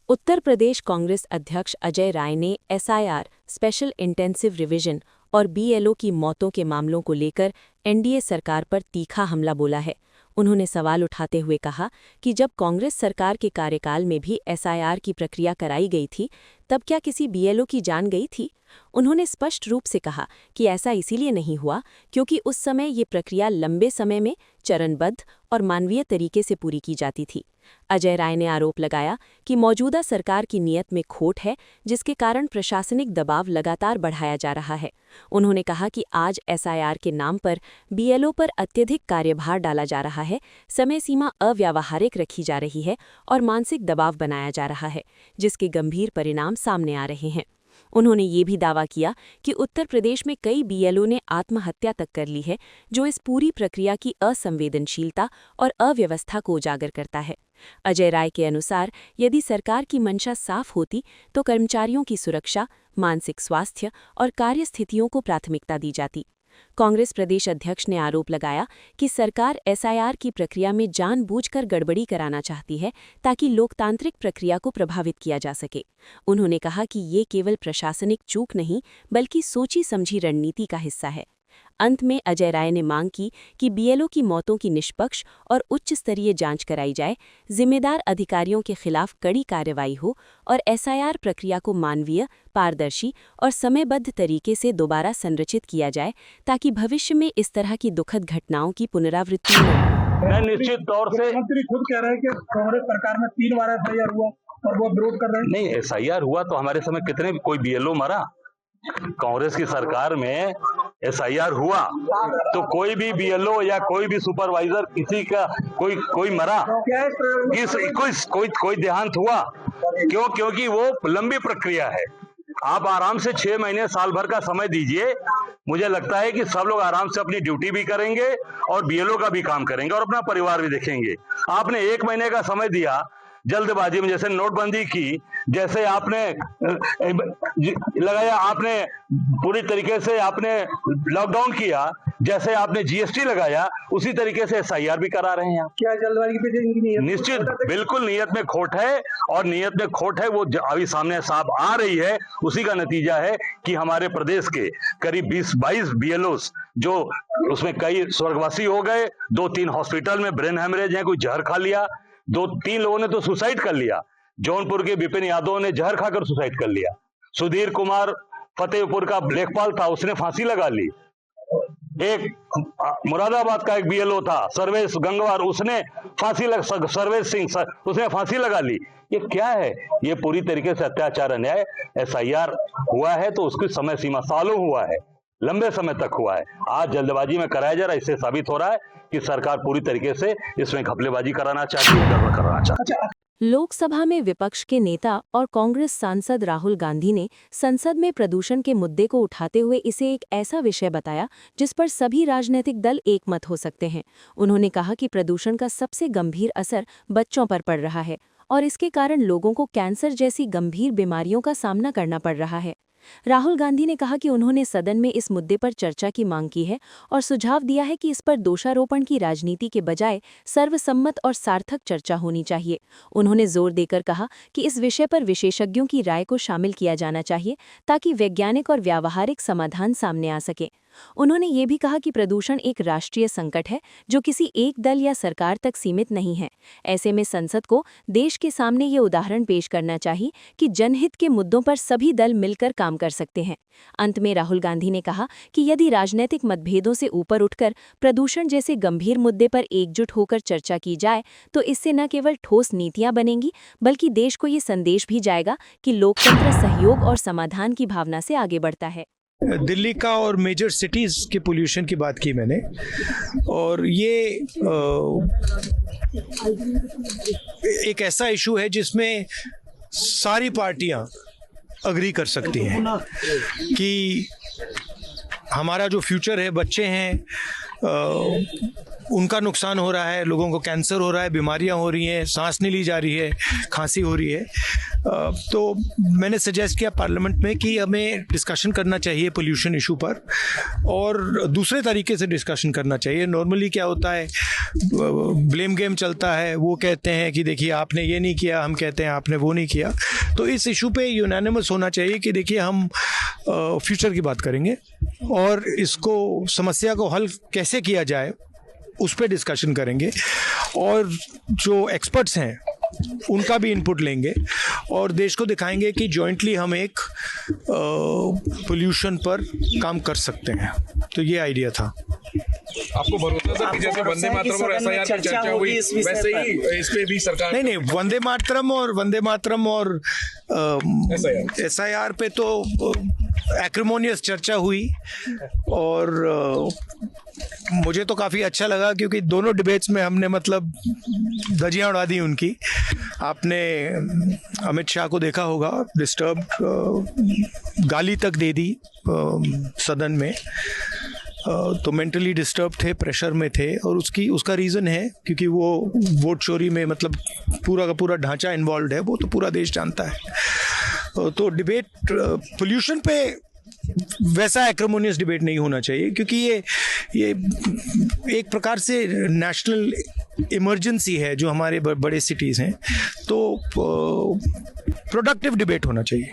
उत्तर प्रदेश कांग्रेस अध्यक्ष अजय राय ने SIR, special intensive revision और बीएलओ की मौतों के मामलों को लेकर एनडीए सरकार पर तीखा हमला बोला है। उन्होंने सवाल उठाते हुए कहा कि जब कांग्रेस सरकार के कार्यकाल में भी एसआईआर की प्रक्रिया कराई गई थी, तब क्या किसी बीएलओ की जान गई थी? उन्होंने स्पष्ट रूप से कहा कि ऐसा इसीलिए नहीं हुआ क्योंकि उस समय ये प्रक्रिया लंबे समय में चरणबद्ध और मानवीय तरीके से पूरी की जाती थी। अजय राय ने आरोप लगाया कि मौजूदा सरकार की नीयत में खोट है, जिसके कारण प्रशासनिक दबाव लगातार बढ़ाया जा रहा है। उन्होंने कहा कि आज एसआईआर के नाम पर बीएलओ पर अत्यधिक कार्यभार डाला जा रहा है, समय सीमा अव्यावहारिक रखी जा रही है और मानसिक दबाव बनाया जा रहा है, जिसके गंभीर परिणाम सामने आ रहे हैं। उन्होंने ये भी दावा किया कि उत्तर प्रदेश में कई बीएलओ ने आत्महत्या तक कर ली है, जो इस पूरी प्रक्रिया की असंवेदनशीलता और अव्यवस्था को उजागर करता है। अजय राय के अनुसार यदि सरकार की मंशा साफ होती तो कर्मचारियों की सुरक्षा, मानसिक स्वास्थ्य और कार्यस्थितियों को प्राथमिकता दी जाती। कांग्रेस प्रदेश अध्यक्ष ने आरोप लगाया कि सरकार एसआईआर की प्रक्रिया में जानबूझकर गड़बड़ी कराना चाहती है ताकि लोकतांत्रिक प्रक्रिया को प्रभावित किया जा सके। उन्होंने कहा कि ये केवल प्रशासनिक चूक नहीं बल्कि सोची समझी रणनीति का हिस्सा है। अंत में अजय राय ने मांग की कि बीएलओ की मौतों की निष्पक्ष और उच्च स्तरीय जांच कराई जाए, जिम्मेदार अधिकारियों के खिलाफ कड़ी कार्रवाई हो और एसआईआर प्रक्रिया को मानवीय, पारदर्शी और समयबद्ध तरीके से दोबारा संरचित किया जाए ताकि भविष्य में इस तरह की दुखद घटनाओं की पुनरावृत्ति न हो। मैं निश्चित तौर से मंत्री खुद कह रहे हैं कि कांग्रेस सरकार में 3 बार एसआईआर हुआ और वो विरोध कर रहे हैं। नहीं, एसआईआर हुआ तो हमारे समय कितने कोई बीएलओ मरा? कांग्रेस की सरकार में एसआईआर हुआ तो कोई भी बीएलओ या कोई भी सुपरवाइजर किसी का कोई मरा? कोई देहांत हुआ? क्यों? क्योंकि वो लंबी प्रक्रिया है। आप आराम से 6 महीने साल भर का समय दीजिए, मुझे लगता है कि सब लोग आराम से अपनी ड्यूटी भी करेंगे और बीएलओ का भी काम करेंगे और अपना परिवार भी देखेंगे। आपने 1 महीने का समय दिया जल्दबाजी में, जैसे नोटबंदी की, जैसे आपने लगाया, आपने पूरी तरीके से आपने लॉकडाउन किया, जैसे आपने जीएसटी लगाया, उसी तरीके से एसआईआर भी करा रहे हैं। क्या जल्दबाजी पे निश्चित, बिल्कुल नीयत में खोट है और नीयत में खोट है वो अभी सामने साफ आ रही है। उसी का नतीजा है कि हमारे प्रदेश के करीब 20-22 बीएलओस जो उसमें कई स्वर्गवासी हो गए, 2-3 हॉस्पिटल में ब्रेन हेमरेज है, कोई जहर खा लिया, 2-3 लोगों ने तो सुसाइड कर लिया। जौनपुर के विपिन यादव ने जहर खाकर सुसाइड कर लिया। सुधीर कुमार फतेहपुर का लेखपाल था, उसने फांसी लगा ली। एक मुरादाबाद का एक बीएलओ था सर्वेश गंगवार, उसने सर्वेश सिंह उसने फांसी लगा ली। ये क्या है? ये पूरी तरीके से अत्याचार, अन्याय। एसआईआर हुआ है तो उसकी समय सीमा सालों हुआ है, लंबे समय तक हुआ है। आज जल्दबाजी में कराया जा रहा है, इससे साबित हो रहा है कि सरकार पूरी तरीके से इसमें घपलेबाजी कराना चाहती है, गड़बड़ कराना चाहती है। लोकसभा में विपक्ष के नेता और कांग्रेस सांसद राहुल गांधी ने संसद में प्रदूषण के मुद्दे को उठाते हुए इसे एक ऐसा विषय बताया जिस पर सभी राजनीतिक दल एकमत हो सकते हैं। उन्होंने कहा कि प्रदूषण का सबसे गंभीर असर बच्चों पर पड़ रहा है और इसके कारण लोगों को कैंसर जैसी गंभीर बीमारियों का सामना करना पड़ रहा है। राहुल गांधी ने कहा कि उन्होंने सदन में इस मुद्दे पर चर्चा की मांग की है और सुझाव दिया है कि इस पर दोषारोपण की राजनीति के बजाय सर्वसम्मत और सार्थक चर्चा होनी चाहिए। उन्होंने जोर देकर कहा कि इस विषय पर विशेषज्ञों की राय को शामिल किया जाना चाहिए ताकि वैज्ञानिक और व्यावहारिक समाधान सामने आ सके। उन्होंने ये भी कहा कि प्रदूषण एक राष्ट्रीय संकट है जो किसी एक दल या सरकार तक सीमित नहीं है। ऐसे में संसद को देश के सामने ये उदाहरण पेश करना चाहिए कि जनहित के मुद्दों पर सभी दल मिलकर काम कर सकते हैं। अंत में राहुल गांधी ने कहा कि यदि राजनीतिक मतभेदों से ऊपर उठकर प्रदूषण जैसे गंभीर मुद्दे पर एकजुट होकर चर्चा की जाए तो इससे न केवल ठोस नीतियां बनेंगी बल्कि देश को ये संदेश भी जाएगा कि लोकतंत्र सहयोग और समाधान की भावना से आगे बढ़ता है। दिल्ली का और मेजर सिटीज़ के पोल्यूशन की बात की मैंने, और ये एक ऐसा इशू है जिसमें सारी पार्टियां अग्री कर सकती हैं कि हमारा जो फ्यूचर है, बच्चे हैं, उनका नुकसान हो रहा है, लोगों को कैंसर हो रहा है, बीमारियां हो रही हैं, सांस नहीं ली जा रही है, खांसी हो रही है। तो मैंने सजेस्ट किया पार्लियामेंट में कि हमें डिस्कशन करना चाहिए पोल्यूशन इशू पर, और दूसरे तरीके से डिस्कशन करना चाहिए। नॉर्मली क्या होता है, ब्लेम गेम चलता है, वो कहते हैं कि देखिए आपने ये नहीं किया, हम कहते हैं आपने वो नहीं किया। तो इस इशू पे यूनानिमस होना चाहिए कि देखिए हम फ्यूचर की बात करेंगे और इसको समस्या को हल कैसे किया जाए उस पर डिस्कशन करेंगे, और जो एक्सपर्ट्स हैं उनका भी इनपुट लेंगे और देश को दिखाएंगे कि जॉइंटली हम एक पोल्यूशन पर काम कर सकते हैं। तो ये आइडिया था। आपको भरोसा था कि जैसे वंदे मातरम और एसआईआर की चर्चा हुई वैसे ही इस पे भी सरकार नहीं वंदे मातरम और एसआईआर पे तो एक्रिमोनियस चर्चा हुई, और मुझे तो काफ़ी अच्छा लगा क्योंकि दोनों डिबेट्स में हमने मतलब धजियाँ उड़ा दी उनकी। आपने अमित शाह को देखा होगा, डिस्टर्ब, गाली तक दे दी सदन में। तो मेंटली डिस्टर्ब थे, प्रेशर में थे, और उसका रीज़न है क्योंकि वो वोट चोरी में मतलब पूरा का पूरा ढांचा इन्वॉल्व है, वो तो पूरा देश जानता है। तो डिबेट पोल्यूशन पे वैसा एक्रिमोनियस डिबेट नहीं होना चाहिए, क्योंकि ये एक प्रकार से नेशनल इमरजेंसी है जो हमारे बड़े सिटीज़ हैं। तो प्रोडक्टिव डिबेट होना चाहिए।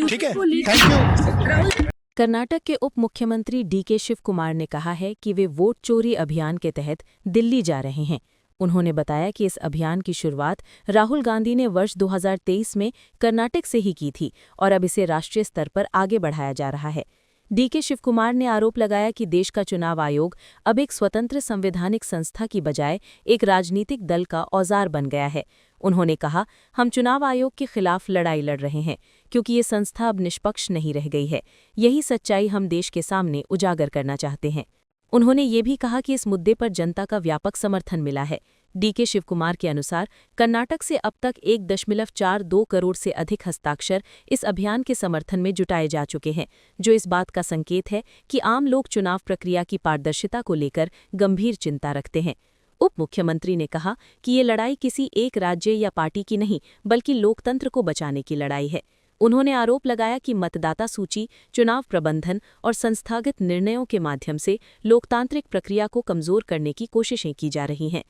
ठीक है, थैंक यू। कर्नाटक के उप मुख्यमंत्री डीके शिव कुमार ने कहा है कि वे वोट चोरी अभियान के तहत दिल्ली जा रहे हैं। उन्होंने बताया कि इस अभियान की शुरुआत राहुल गांधी ने वर्ष 2023 में कर्नाटक से ही की थी और अब इसे राष्ट्रीय स्तर पर आगे बढ़ाया जा रहा है। डीके शिव कुमार ने आरोप लगाया कि देश का चुनाव आयोग अब एक स्वतंत्र संवैधानिक संस्था की बजाय एक राजनीतिक दल का औजार बन गया है। उन्होंने कहा, हम चुनाव आयोग के खिलाफ लड़ाई लड़ रहे हैं क्योंकि ये संस्था अब निष्पक्ष नहीं रह गई है। यही सच्चाई हम देश के सामने उजागर करना चाहते हैं। उन्होंने ये भी कहा कि इस मुद्दे पर जनता का व्यापक समर्थन मिला है। डीके शिव कुमार के अनुसार कर्नाटक से अब तक 1.42 करोड़ से अधिक हस्ताक्षर इस अभियान के समर्थन में जुटाए जा चुके हैं, जो इस बात का संकेत है कि आम लोग चुनाव प्रक्रिया की पारदर्शिता को लेकर गंभीर चिंता रखते हैं। उप मुख्यमंत्री ने कहा कि ये लड़ाई किसी एक राज्य या पार्टी की नहीं, बल्कि लोकतंत्र को बचाने की लड़ाई है। उन्होंने आरोप लगाया कि मतदाता सूची, चुनाव प्रबंधन और संस्थागत निर्णयों के माध्यम से लोकतांत्रिक प्रक्रिया को कमजोर करने की कोशिशें की जा रही हैं।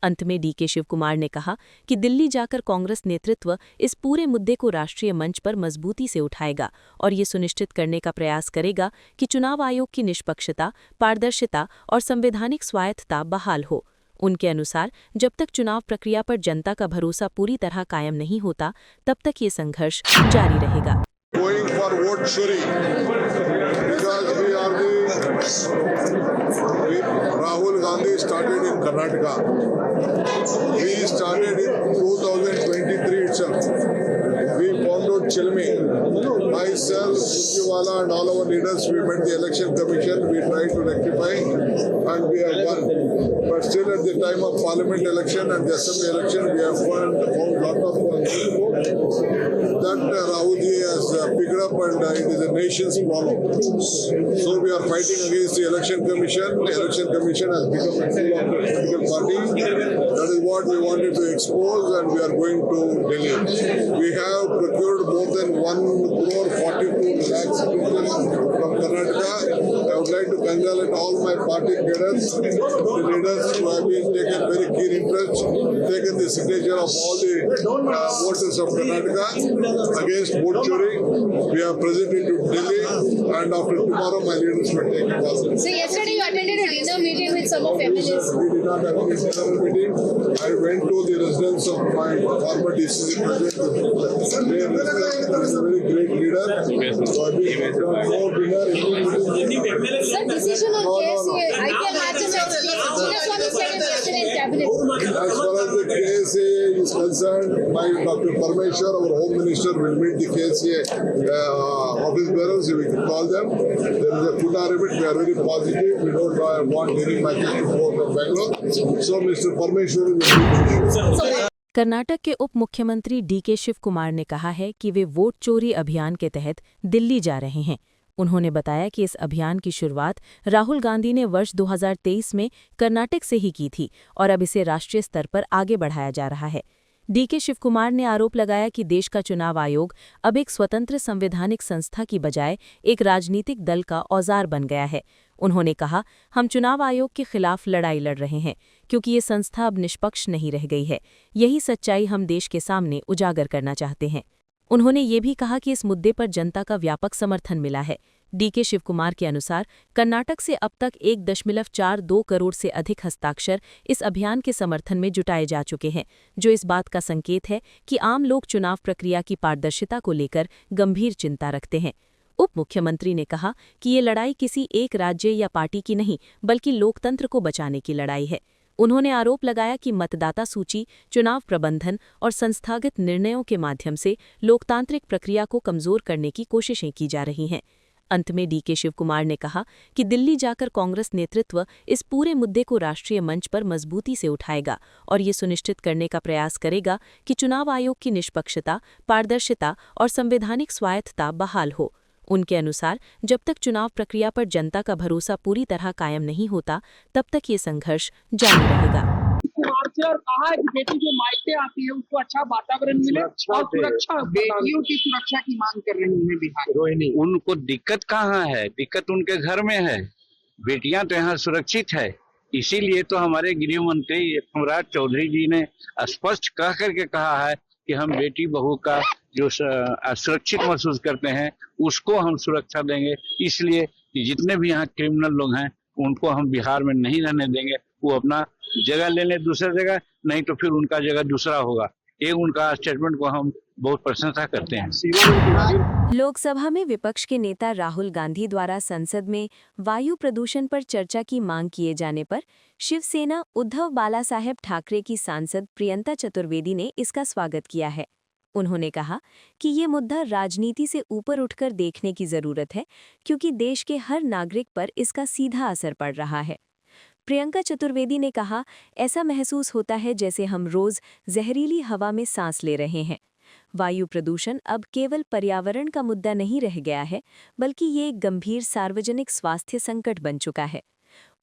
अंत में डीके शिव कुमार ने कहा कि दिल्ली जाकर कांग्रेस नेतृत्व इस पूरे मुद्दे को राष्ट्रीय मंच पर मजबूती से उठाएगा और ये सुनिश्चित करने का प्रयास करेगा कि चुनाव आयोग की निष्पक्षता, पारदर्शिता और संवैधानिक स्वायत्तता बहाल हो। उनके अनुसार जब तक चुनाव प्रक्रिया पर जनता का भरोसा पूरी तरह कायम नहीं होता, तब तक ये संघर्ष जारी रहेगा। Going for vote chori because Rahul Gandhi started in Karnataka. We started in 2023 itself. We found out Chilmi. Myself, Sujiwala and all our leaders, we met the election commission. We tried to rectify and we have won. But still at the time of parliament election and the assembly election, we have found lot of that Rahulji has picked up, and it is a nation's problem. So we are fighting against the election commission. The election commission has become a tool of the political party. That is what we wanted to expose, and we are going to Delhi. We have procured more than 1,42 lakh signatures from Karnataka. I would like to congratulate all my party cadres, the leaders who have been taken very keen interest, taken the signature of all the voters of Karnataka against vote chori. We are present in Delhi, and after tomorrow my leaders will take it forward. So yesterday you attended a dinner meeting with some of MLAs. We did not have any dinner meeting. I went to the residence of my former DCC president. They is a very great leader. So I will no dinner, meeting. Sir, decision on KSA, IPL matches next week. Kumaraswamy said it yesterday in cabinet. As far as the KSA is concerned, my Dr. Parmeshwar, our Home Minister, will meet the KSA office bearers. We can call them. There is a good argument. We are very positive. We don't want any matches to go from Bangalore. So Mr. Parmeshwar will meet. Karnataka के उप मुख्यमंत्री DK Shiv Kumar ने कहा है कि वे vote चोरी अभियान के तहत दिल्ली जा रहे हैं। उन्होंने बताया कि इस अभियान की शुरुआत राहुल गांधी ने वर्ष 2023 में कर्नाटक से ही की थी और अब इसे राष्ट्रीय स्तर पर आगे बढ़ाया जा रहा है। डीके शिवकुमार ने आरोप लगाया कि देश का चुनाव आयोग अब एक स्वतंत्र संवैधानिक संस्था की बजाय एक राजनीतिक दल का औजार बन गया है। उन्होंने कहा, हम चुनाव आयोग के खिलाफ लड़ाई लड़ रहे हैं क्योंकि ये संस्था अब निष्पक्ष नहीं रह गई है। यही सच्चाई हम देश के सामने उजागर करना चाहते हैं। उन्होंने ये भी कहा कि इस मुद्दे पर जनता का व्यापक समर्थन मिला है। डीके शिवकुमार के अनुसार कर्नाटक से अब तक 1.42 करोड़ से अधिक हस्ताक्षर इस अभियान के समर्थन में जुटाए जा चुके हैं, जो इस बात का संकेत है कि आम लोग चुनाव प्रक्रिया की पारदर्शिता को लेकर गंभीर चिंता रखते हैं। उप मुख्यमंत्री ने कहा कि ये लड़ाई किसी एक राज्य या पार्टी की नहीं, बल्कि लोकतंत्र को बचाने की लड़ाई है। उन्होंने आरोप लगाया कि मतदाता सूची, चुनाव प्रबंधन और संस्थागत निर्णयों के माध्यम से लोकतांत्रिक प्रक्रिया को कमजोर करने की कोशिशें की जा रही हैं। अंत में डीके शिवकुमार ने कहा कि दिल्ली जाकर कांग्रेस नेतृत्व इस पूरे मुद्दे को राष्ट्रीय मंच पर मजबूती से उठाएगा और ये सुनिश्चित करने का प्रयास करेगा कि चुनाव आयोग की निष्पक्षता, पारदर्शिता और संवैधानिक स्वायत्तता बहाल हो। उनके अनुसार जब तक चुनाव प्रक्रिया पर जनता का भरोसा पूरी तरह कायम नहीं होता, तब तक ये संघर्ष जारी रहेगा। और कहा है कि बेटी जो मायके आती है उसको अच्छा वातावरण मिले और सुरक्षा, बेटियों की सुरक्षा की मांग कर रही है बिहार। उनको दिक्कत कहाँ है? दिक्कत उनके घर में है। बेटियां तो यहाँ सुरक्षित है। इसीलिए तो हमारे गृह मंत्री हेमराज चौधरी जी ने स्पष्ट कह करके कहा है कि हम बेटी बहू का जो सुरक्षित महसूस करते हैं उसको हम सुरक्षा देंगे। इसलिए जितने भी यहाँ क्रिमिनल लोग हैं उनको हम बिहार में नहीं रहने देंगे। वो अपना जगह ले ले दूसरी जगह, नहीं तो फिर उनका जगह दूसरा होगा। ये उनका स्टेटमेंट को हम बहुत प्रशंसा करते हैं। लोकसभा में विपक्ष के नेता राहुल गांधी द्वारा संसद में वायु प्रदूषण पर चर्चा की मांग किए जाने पर शिवसेना उद्धव बालासाहेब ठाकरे की सांसद प्रियंका चतुर्वेदी ने इसका स्वागत किया है। उन्होंने कहा कि ये मुद्दा राजनीति से ऊपर उठकर देखने की जरूरत है, क्योंकि देश के हर नागरिक पर इसका सीधा असर पड़ रहा है। प्रियंका चतुर्वेदी ने कहा, ऐसा महसूस होता है जैसे हम रोज जहरीली हवा में सांस ले रहे हैं। वायु प्रदूषण अब केवल पर्यावरण का मुद्दा नहीं रह गया है, बल्कि ये एक गंभीर सार्वजनिक स्वास्थ्य संकट बन चुका है।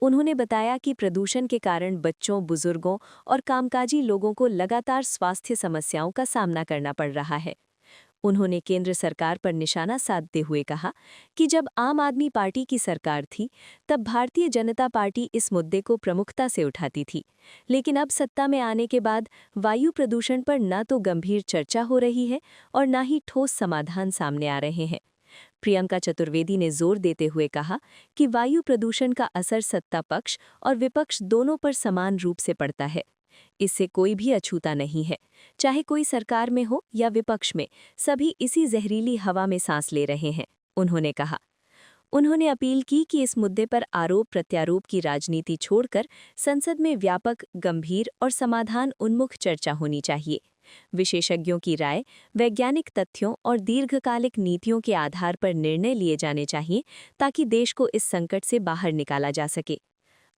उन्होंने बताया कि प्रदूषण के कारण बच्चों, बुजुर्गों और कामकाजी लोगों को लगातार स्वास्थ्य समस्याओं का सामना करना पड़ रहा है। उन्होंने केंद्र सरकार पर निशाना साधते हुए कहा कि जब आम आदमी पार्टी की सरकार थी, तब भारतीय जनता पार्टी इस मुद्दे को प्रमुखता से उठाती थी, लेकिन अब सत्ता में आने के बाद वायु प्रदूषण पर न तो गंभीर चर्चा हो रही है और न ही ठोस समाधान सामने आ रहे हैं। प्रियंका चतुर्वेदी ने जोर देते हुए कहा कि वायु प्रदूषण का असर सत्ता पक्ष और विपक्ष दोनों पर समान रूप से पड़ता है। इससे कोई भी अछूता नहीं है, चाहे कोई सरकार में हो या विपक्ष में, सभी इसी जहरीली हवा में सांस ले रहे हैं, उन्होंने कहा। उन्होंने अपील की कि इस मुद्दे पर आरोप प्रत्यारोप की राजनीति छोड़कर संसद में व्यापक, गंभीर और समाधान उन्मुख चर्चा होनी चाहिए। विशेषज्ञों की राय, वैज्ञानिक तथ्यों और दीर्घकालिक नीतियों के आधार पर निर्णय लिए जाने चाहिए, ताकि देश को इस संकट से बाहर निकाला जा सके।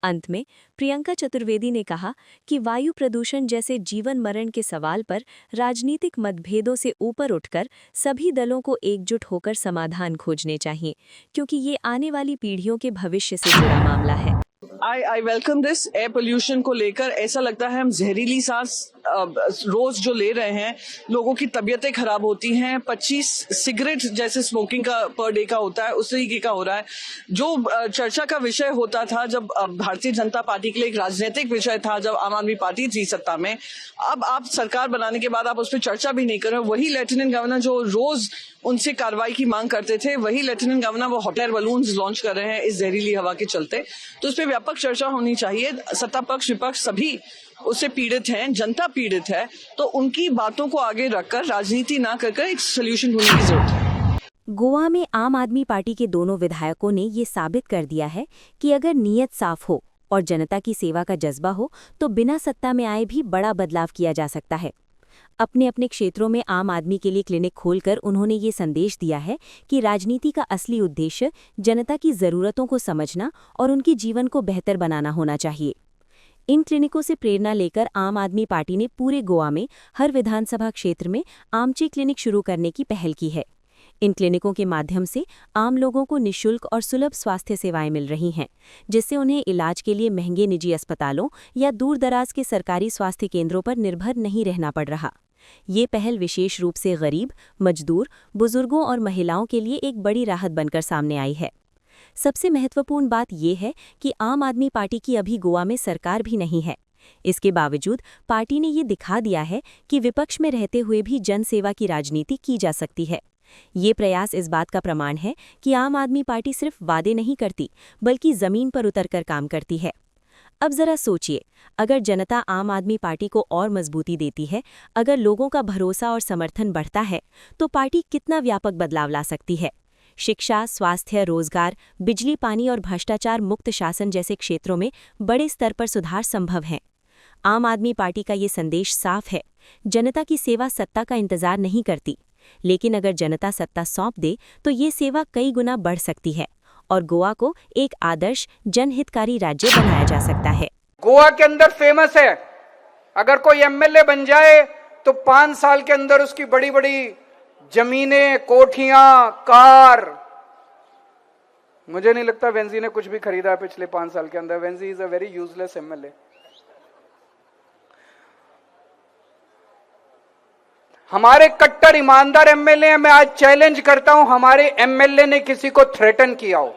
अंत में प्रियंका चतुर्वेदी ने कहा कि वायु प्रदूषण जैसे जीवन मरण के सवाल पर राजनीतिक मतभेदों से ऊपर उठकर सभी दलों को एकजुट होकर समाधान खोजने चाहिए, क्योंकि ये आने वाली पीढ़ियों के भविष्य से जुड़ा मामला है। I welcome this. Air pollution को लेकर ऐसा लगता है हम जहरीली सांस रोज जो ले रहे हैं, लोगों की तबीयतें खराब होती हैं। 25 सिगरेट जैसे स्मोकिंग का पर डे का होता है, उस तरीके का हो रहा है। जो चर्चा का विषय होता था जब भारतीय जनता पार्टी के लिए एक राजनीतिक विषय था, जब आम आदमी पार्टी थी सत्ता में, अब आप सरकार बनाने के बाद आप उस पर चर्चा भी नहीं कर रहे। वही लेफ्टिनेंट गवर्नर जो रोज उनसे कार्रवाई की मांग करते थे, वही लेफ्टिनेंट गवर्नर वो हॉट एयर बलून्स लॉन्च कर रहे हैं इस जहरीली हवा के चलते। तो इस पर व्यापक चर्चा होनी चाहिए। सत्ता पक्ष विपक्ष सभी उससे पीड़ित हैं, जनता पीड़ित है, तो उनकी बातों को आगे रखकर राजनीति ना कर एक सोल्यूशन ढूंढने की जरूरत है। गोवा में आम आदमी पार्टी के दोनों विधायकों ने ये साबित कर दिया है कि अगर नीयत साफ हो और जनता की सेवा का जज्बा हो, तो बिना सत्ता में आए भी बड़ा बदलाव किया जा सकता है। अपने अपने क्षेत्रों में आम आदमी के लिए क्लिनिक खोलकर उन्होंने ये संदेश दिया है कि राजनीति का असली उद्देश्य जनता की ज़रूरतों को समझना और उनके जीवन को बेहतर बनाना होना चाहिए। इन क्लिनिकों से प्रेरणा लेकर आम आदमी पार्टी ने पूरे गोवा में हर विधानसभा क्षेत्र में आमचे क्लिनिक शुरू करने की पहल की है। इन क्लिनिकों के माध्यम से आम लोगों को निःशुल्क और सुलभ स्वास्थ्य सेवाएं मिल रही हैं, जिससे उन्हें इलाज के लिए महंगे निजी अस्पतालों या दूर-दराज के सरकारी स्वास्थ्य केंद्रों पर निर्भर नहीं रहना पड़ रहा। ये पहल विशेष रूप से गरीब, मजदूर, बुजुर्गों और महिलाओं के लिए एक बड़ी राहत बनकर सामने आई है। सबसे महत्वपूर्ण बात यह है कि आम आदमी पार्टी की अभी गोवा में सरकार भी नहीं है। इसके बावजूद पार्टी ने ये दिखा दिया है कि विपक्ष में रहते हुए भी जनसेवा की राजनीति की जा सकती है। ये प्रयास इस बात का प्रमाण है कि आम आदमी पार्टी सिर्फ वादे नहीं करती, बल्कि जमीन पर उतरकर काम करती है। अब जरा सोचिए, अगर जनता आम आदमी पार्टी को और मजबूती देती है, अगर लोगों का भरोसा और समर्थन बढ़ता है, तो पार्टी कितना व्यापक बदलाव ला सकती है। शिक्षा, स्वास्थ्य, रोजगार, बिजली, पानी और भ्रष्टाचार मुक्त शासन जैसे क्षेत्रों में बड़े स्तर पर सुधार संभव हैं। आम आदमी पार्टी का ये संदेश साफ है, जनता की सेवा सत्ता का इंतजार नहीं करती, लेकिन अगर जनता सत्ता सौंप दे तो ये सेवा कई गुना बढ़ सकती है और गोवा को एक आदर्श जनहितकारी राज्य बनाया जा सकता है। गोवा के अंदर फेमस है, अगर कोई एमएलए बन जाए तो 5 साल के अंदर उसकी बड़ी बड़ी जमीनें, कोठियां, कार। मुझे नहीं लगता वेंजी ने कुछ भी खरीदा है पिछले 5 साल के अंदर। Venzy is a very useless MLA. हमारे कट्टर ईमानदार एमएलए हैं। मैं आज चैलेंज करता हूं, हमारे एमएलए ने किसी को थ्रेटन किया हो,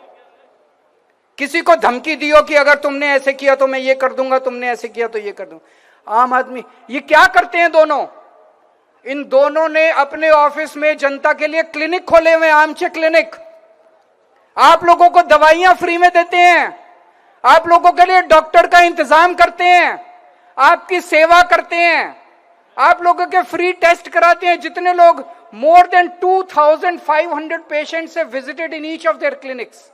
किसी को धमकी दी हो कि अगर तुमने ऐसे किया तो मैं ये कर दूंगा, तुमने ऐसे किया तो ये कर दूंगा। आम आदमी ये क्या करते हैं दोनों? इन दोनों ने अपने ऑफिस में जनता के लिए क्लिनिक खोले हुए, आमचे क्लिनिक। आप लोगों को दवाइयां फ्री में देते हैं, आप लोगों के लिए डॉक्टर का इंतजाम करते हैं, आपकी सेवा करते हैं, आप लोगों के फ्री टेस्ट कराते हैं। जितने लोग, more than 2500 patients have visited in each of their clinics.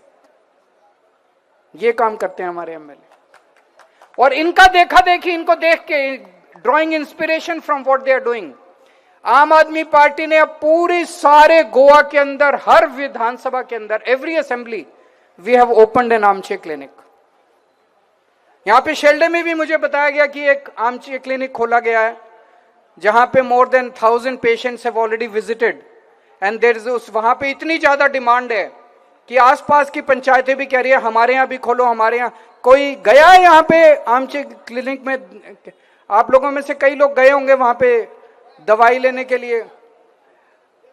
ये काम करते हैं हमारे एमएलए। और इनका देखा देखी, इनको देख के drawing inspiration from what they are doing. Aam Aadmi party ने अब पूरे सारे गोवा के अंदर, हर विधानसभा के अंदर, every assembly we have opened an Aamche clinic. यहां पे शेल्डे में भी मुझे बताया गया कि एक आमचे क्लिनिक खोला गया है जहां पे more than 1000 patients have already visited and there is, वहां पे इतनी ज्यादा डिमांड है कि आसपास की पंचायतें भी कह रही है हमारे यहां भी खोलो, हमारे यहां। कोई गया है यहां पे आमचे क्लिनिक में? आप लोगों में से कई लोग गए होंगे वहां पे दवाई लेने के लिए।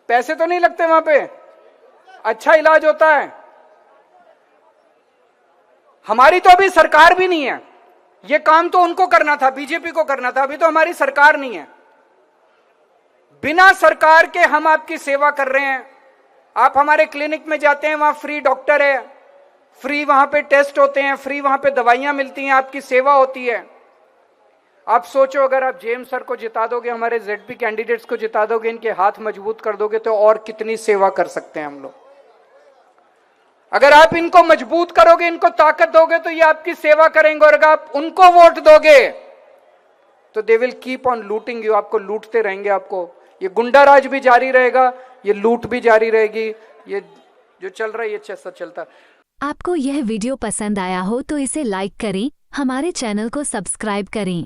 पैसे तो नहीं लगते वहां पे, अच्छा इलाज होता है। हमारी तो अभी सरकार भी नहीं है, ये काम तो उनको करना था, बीजेपी को करना था। अभी तो हमारी सरकार नहीं है। बिना सरकार के हम आपकी सेवा कर रहे हैं। आप हमारे क्लिनिक में जाते हैं, वहां फ्री डॉक्टर है, फ्री वहां पे टेस्ट होते हैं, फ्री वहां पे दवाइयां मिलती हैं, आपकी सेवा होती है। आप सोचो, अगर आप जेम्स सर को जिता दोगे, हमारे जेडपी कैंडिडेट्स को जिता दोगे, इनके हाथ मजबूत कर दोगे, तो और कितनी सेवा कर सकते हैं हम लोग। अगर आप इनको मजबूत करोगे, इनको ताकत दोगे, तो ये आपकी सेवा करेंगे। और अगर आप उनको वोट दोगे तो they will keep on looting you, आपको लूटते रहेंगे। आपको ये गुंडा राज भी जारी रहेगा, ये लूट भी जारी रहेगी। ये जो चल रहा है ये अच्छा चलता। आपको यह वीडियो पसंद आया हो तो इसे लाइक करें, हमारे चैनल को सब्सक्राइब करें